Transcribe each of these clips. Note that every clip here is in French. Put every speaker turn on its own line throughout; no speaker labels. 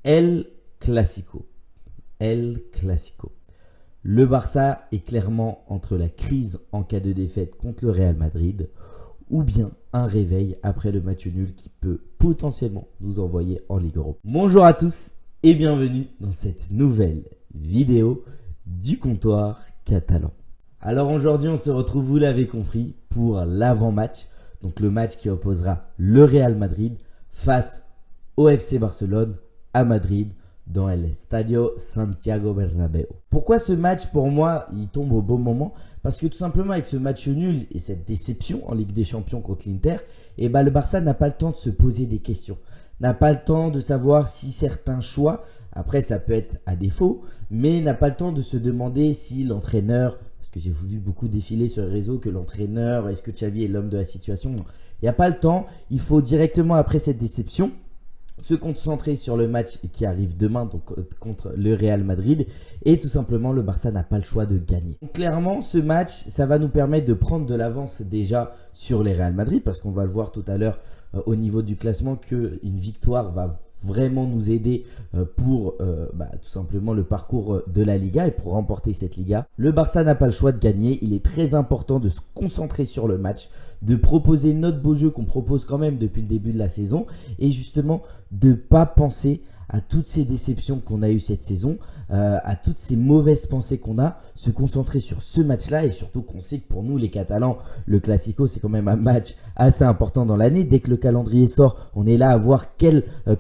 El Clasico. El Clasico. Le Barça est clairement entre la crise en cas de défaite contre le Real Madrid ou bien un réveil après le match nul qui peut potentiellement nous envoyer en Ligue Europa. Bonjour à tous et bienvenue dans cette nouvelle vidéo du comptoir catalan. Alors aujourd'hui on se retrouve, vous l'avez compris, pour l'avant-match. Donc le match qui opposera le Real Madrid face au FC Barcelone à Madrid dans el Estadio Santiago Bernabéu. Pourquoi ce match, pour moi, il tombe au bon moment? Parce que tout simplement avec ce match nul et cette déception en Ligue des Champions contre l'Inter, le Barça n'a pas le temps de se poser des questions. N'a pas le temps de savoir si certains choix, après ça peut être à défaut, mais n'a pas le temps de se demander si l'entraîneur, parce que j'ai vu beaucoup défiler sur les réseaux que l'entraîneur, est-ce que Xavi est l'homme de la situation? Il n'y a pas le temps, il faut directement après cette déception se concentrer sur le match qui arrive demain donc, contre le Real Madrid, et tout simplement le Barça n'a pas le choix de gagner. Donc, clairement ce match ça va nous permettre de prendre de l'avance déjà sur les Real Madrid, parce qu'on va le voir tout à l'heure au niveau du classement qu'une victoire va vraiment nous aider pour tout simplement le parcours de la Liga et pour remporter cette Liga. Le Barça n'a pas le choix de gagner, il est très important de se concentrer sur le match, de proposer notre beau jeu qu'on propose quand même depuis le début de la saison et justement de ne pas penser à toutes ces déceptions qu'on a eues cette saison, à toutes ces mauvaises pensées qu'on a, se concentrer sur ce match-là et surtout qu'on sait que pour nous les Catalans, le Classico c'est quand même un match assez important dans l'année. Dès que le calendrier sort, on est là à voir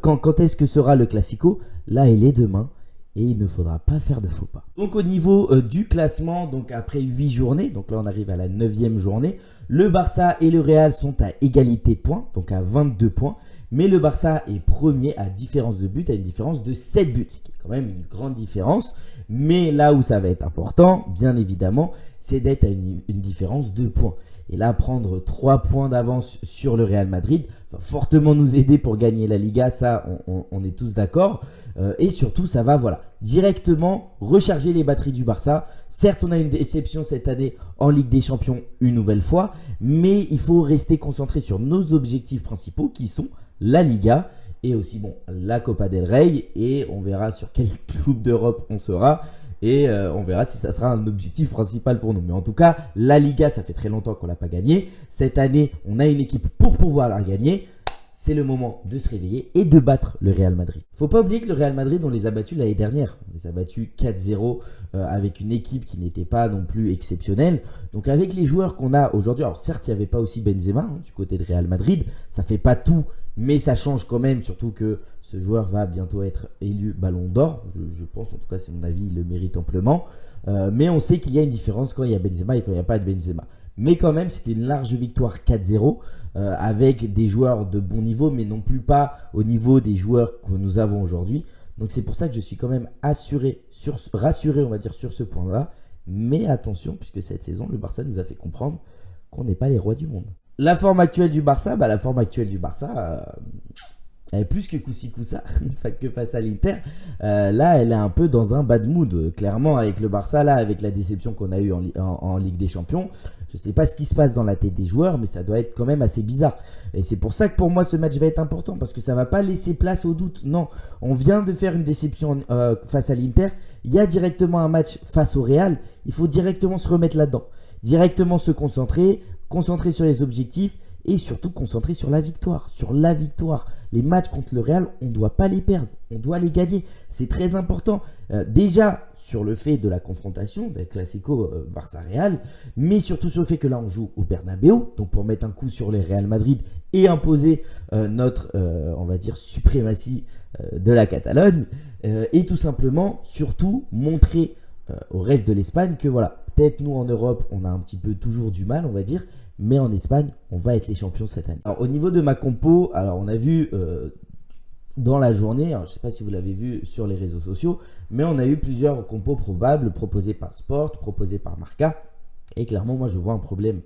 quand est-ce que sera le Classico. Là il est demain et il ne faudra pas faire de faux pas. Donc au niveau du classement, donc après 8 journées, donc là on arrive à la 9e journée, le Barça et le Real sont à égalité de points, donc à 22 points. Mais le Barça est premier à différence de but, à une différence de 7 buts, qui est quand même une grande différence. Mais là où ça va être important, bien évidemment, c'est d'être à une différence de points. Et là, prendre 3 points d'avance sur le Real Madrid va fortement nous aider pour gagner la Liga, ça on est tous d'accord. Et surtout, ça va directement recharger les batteries du Barça. Certes, on a une déception cette année en Ligue des Champions une nouvelle fois, mais il faut rester concentré sur nos objectifs principaux qui sont la Liga et aussi la Copa del Rey, et on verra sur quelle Coupe d'Europe on sera et on verra si ça sera un objectif principal pour nous. Mais en tout cas, la Liga, ça fait très longtemps qu'on l'a pas gagnée. Cette année, on a une équipe pour pouvoir la gagner. C'est le moment de se réveiller et de battre le Real Madrid. Faut pas oublier que le Real Madrid, on les a battus l'année dernière. On les a battus 4-0 avec une équipe qui n'était pas non plus exceptionnelle. Donc avec les joueurs qu'on a aujourd'hui, alors certes, il n'y avait pas aussi Benzema du côté de Real Madrid. Ça fait pas tout, mais ça change quand même, surtout que ce joueur va bientôt être élu Ballon d'Or. Je pense, en tout cas c'est mon avis, il le mérite amplement. Mais on sait qu'il y a une différence quand il y a Benzema et quand il n'y a pas de Benzema. Mais quand même, c'était une large victoire 4-0 avec des joueurs de bon niveau, mais non plus pas au niveau des joueurs que nous avons aujourd'hui. Donc c'est pour ça que je suis quand même rassuré, on va dire, sur ce point-là. Mais attention, puisque cette saison, le Barça nous a fait comprendre qu'on n'est pas les rois du monde. La forme actuelle du Barça, elle est plus que coussi coussa que face à l'Inter. Là, elle est un peu dans un bad mood. Clairement, avec le Barça, là, avec la déception qu'on a eue en Ligue des Champions, je ne sais pas ce qui se passe dans la tête des joueurs, mais ça doit être quand même assez bizarre. Et c'est pour ça que pour moi, ce match va être important, parce que ça ne va pas laisser place au doute. Non, on vient de faire une déception face à l'Inter. Il y a directement un match face au Real. Il faut directement se remettre là-dedans. Directement se concentrer sur les objectifs. Et surtout concentrer sur la victoire. Les matchs contre le Real, on ne doit pas les perdre. On doit les gagner. C'est très important. Déjà sur le fait de la confrontation, del Clasico Barça-Real, mais surtout sur le fait que là on joue au Bernabéu, donc pour mettre un coup sur les Real Madrid et imposer notre, on va dire, suprématie de la Catalogne. Et tout simplement, surtout, montrer au reste de l'Espagne que peut-être nous en Europe, on a un petit peu toujours du mal, on va dire. Mais en Espagne, on va être les champions cette année. Alors au niveau de ma compo, on a vu dans la journée, je ne sais pas si vous l'avez vu sur les réseaux sociaux, mais on a eu plusieurs compos probables proposés par Sport, proposés par Marca. Et clairement, moi je vois un problème,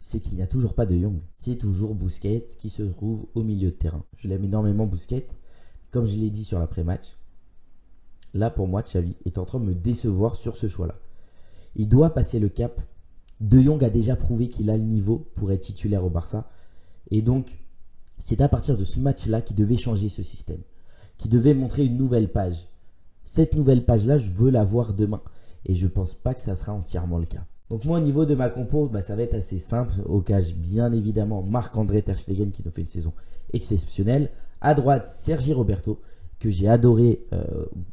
c'est qu'il n'y a toujours pas de Jong. C'est toujours Busquets qui se trouve au milieu de terrain. Je l'aime énormément Busquets, comme je l'ai dit sur l'après-match. Là pour moi, Xavi est en train de me décevoir sur ce choix-là. Il doit passer le cap. De Jong a déjà prouvé qu'il a le niveau pour être titulaire au Barça. Et donc, c'est à partir de ce match-là qu'il devait changer ce système. qui devait montrer une nouvelle page. Cette nouvelle page-là, je veux la voir demain. Et je ne pense pas que ça sera entièrement le cas. Donc moi, au niveau de ma compo, ça va être assez simple. Au cage, bien évidemment, Marc-André Ter Stegen qui nous fait une saison exceptionnelle. À droite, Sergi Roberto, que j'ai adoré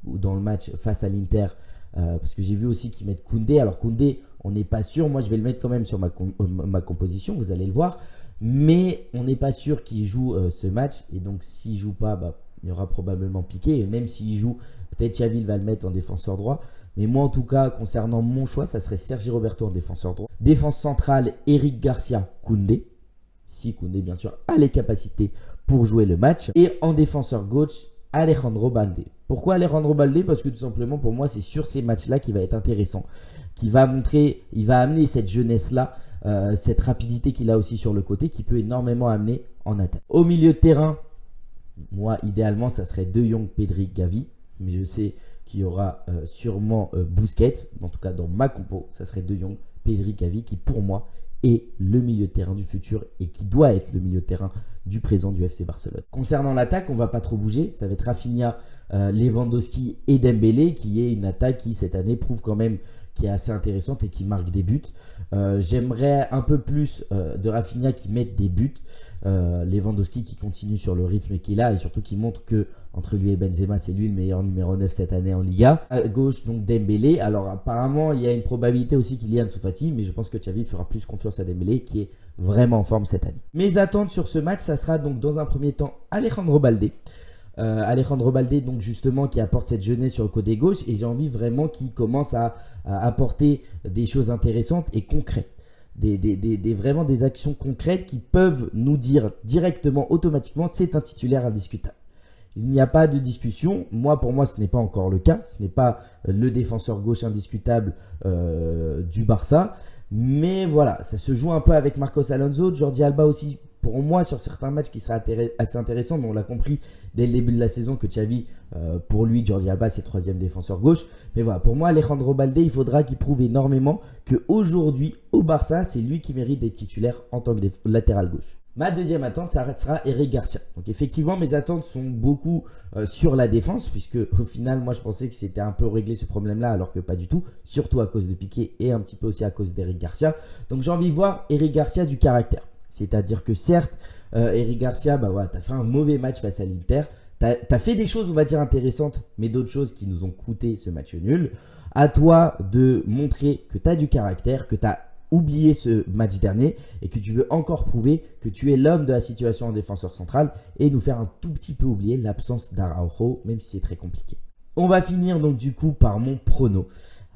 dans le match face à l'Inter. Parce que j'ai vu aussi qu'ils mettent Koundé. Alors Koundé, on n'est pas sûr. Moi, je vais le mettre quand même sur ma composition. Vous allez le voir. Mais on n'est pas sûr qu'il joue ce match. Et donc, s'il ne joue pas, il y aura probablement Piqué. Et même s'il joue, peut-être Xavi va le mettre en défenseur droit. Mais moi, en tout cas, concernant mon choix, ça serait Sergi Roberto en défenseur droit. Défense centrale, Eric Garcia, Koundé. Si Koundé, bien sûr, a les capacités pour jouer le match. Et en défenseur gauche, Alejandro Balde. Pourquoi Alejandro Balde? Parce que tout simplement, pour moi, c'est sur ces matchs-là qu'il va être intéressant. Il va amener cette jeunesse-là, cette rapidité qu'il a aussi sur le côté, qui peut énormément amener en attaque. Au milieu de terrain, moi, idéalement, ça serait De Jong, Pedri, Gavi. Mais je sais qu'il y aura sûrement Busquets. En tout cas, dans ma compo, ça serait De Jong, Pedri, Gavi, qui pour moi est le milieu de terrain du futur et qui doit être le milieu de terrain du présent du FC Barcelone. Concernant l'attaque, on ne va pas trop bouger. Ça va être Rafinha, Lewandowski et Dembélé, qui est une attaque qui cette année prouve quand même qui est assez intéressante et qui marque des buts. J'aimerais un peu plus de Rafinha qui mette des buts. Lewandowski qui continue sur le rythme qu'il a et surtout qui montre que entre lui et Benzema, c'est lui le meilleur numéro 9 cette année en Liga. À gauche, donc Dembélé. Alors apparemment, il y a une probabilité aussi qu'il y ait Ansu Fati, mais je pense que Xavi fera plus confiance à Dembélé qui est vraiment en forme cette année. Mes attentes sur ce match, ça sera donc dans un premier temps Alejandro Balde. Alejandro Balde, donc justement, qui apporte cette jeunesse sur le côté gauche et j'ai envie vraiment qu'il commence à apporter des choses intéressantes et concrètes. Vraiment des actions concrètes qui peuvent nous dire directement, automatiquement, c'est un titulaire indiscutable. Il n'y a pas de discussion. Pour moi, ce n'est pas encore le cas. Ce n'est pas le défenseur gauche indiscutable du Barça. Mais voilà, ça se joue un peu avec Marcos Alonso, Jordi Alba aussi. Pour moi, sur certains matchs qui seraient assez intéressants, mais on l'a compris dès le début de la saison que Xavi, pour lui, Jordi Alba, c'est troisième défenseur gauche. Mais voilà, pour moi, Alejandro Balde, il faudra qu'il prouve énormément qu'aujourd'hui, au Barça, c'est lui qui mérite d'être titulaire en tant que latéral gauche. Ma deuxième attente, ça sera Eric Garcia. Donc effectivement, mes attentes sont beaucoup sur la défense, puisque au final, moi, je pensais que c'était un peu réglé ce problème-là, alors que pas du tout, surtout à cause de Piqué et un petit peu aussi à cause d'Eric Garcia. Donc j'ai envie de voir Eric Garcia du caractère. C'est-à-dire que certes, Eric Garcia, tu as fait un mauvais match face à l'Inter. Tu as fait des choses, on va dire, intéressantes, mais d'autres choses qui nous ont coûté ce match nul. À toi de montrer que tu as du caractère, que tu as oublié ce match dernier et que tu veux encore prouver que tu es l'homme de la situation en défenseur central et nous faire un tout petit peu oublier l'absence d'Araujo, même si c'est très compliqué. On va finir donc du coup par mon prono.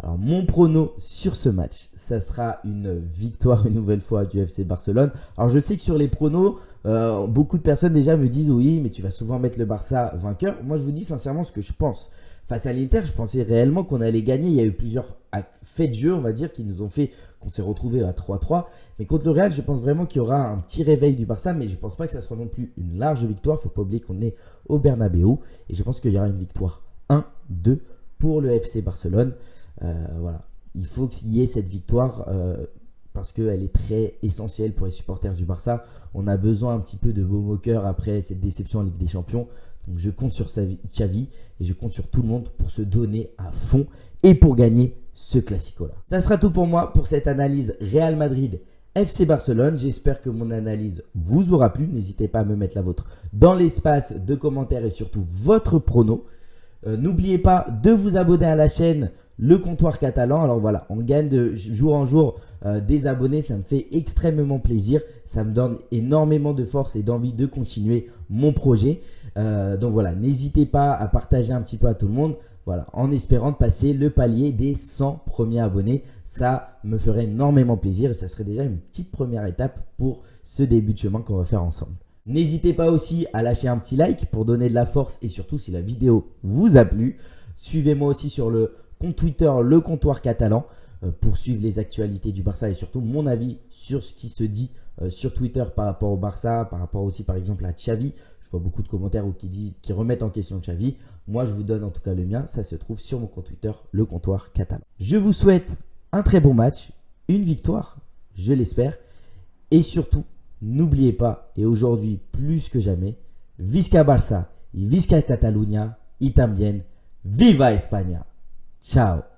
Alors mon prono sur ce match, ça sera une victoire une nouvelle fois du FC Barcelone. Alors je sais que sur les pronos, beaucoup de personnes déjà me disent oui, mais tu vas souvent mettre le Barça vainqueur. Moi je vous dis sincèrement ce que je pense. Face à l'Inter, je pensais réellement qu'on allait gagner. Il y a eu plusieurs faits de jeu, on va dire, qui nous ont fait qu'on s'est retrouvé à 3-3. Mais contre le Real, je pense vraiment qu'il y aura un petit réveil du Barça, mais je ne pense pas que ça sera non plus une large victoire. Il ne faut pas oublier qu'on est au Bernabéu. Et je pense qu'il y aura une victoire 1-2 pour le FC Barcelone. Voilà. Il faut qu'il y ait cette victoire parce qu'elle est très essentielle pour les supporters du Barça. On a besoin un petit peu de baume au cœur après cette déception en Ligue des Champions. Donc je compte sur Xavi et je compte sur tout le monde pour se donner à fond et pour gagner ce Classico-là. Ça sera tout pour moi pour cette analyse Real Madrid FC Barcelone. J'espère que mon analyse vous aura plu. N'hésitez pas à me mettre la vôtre dans l'espace de commentaires et surtout votre prono. N'oubliez pas de vous abonner à la chaîne Le Comptoir Catalan. Alors voilà, on gagne de jour en jour des abonnés. Ça me fait extrêmement plaisir. Ça me donne énormément de force et d'envie de continuer mon projet. Donc voilà, n'hésitez pas à partager un petit peu à tout le monde. Voilà, en espérant de passer le palier des 100 premiers abonnés. Ça me ferait énormément plaisir et ça serait déjà une petite première étape pour ce début de chemin qu'on va faire ensemble. N'hésitez pas aussi à lâcher un petit like pour donner de la force et surtout si la vidéo vous a plu. Suivez-moi aussi sur le compte Twitter Le Comptoir Catalan pour suivre les actualités du Barça et surtout mon avis sur ce qui se dit sur Twitter par rapport au Barça, par rapport aussi par exemple à Xavi. Je vois beaucoup de commentaires qui remettent en question Xavi. Moi, je vous donne en tout cas le mien. Ça se trouve sur mon compte Twitter, Le Comptoir Catalan. Je vous souhaite un très bon match, une victoire, je l'espère. Et surtout, n'oubliez pas, et aujourd'hui plus que jamais, Visca Barça y Visca Catalunya y también Viva España. Ciao.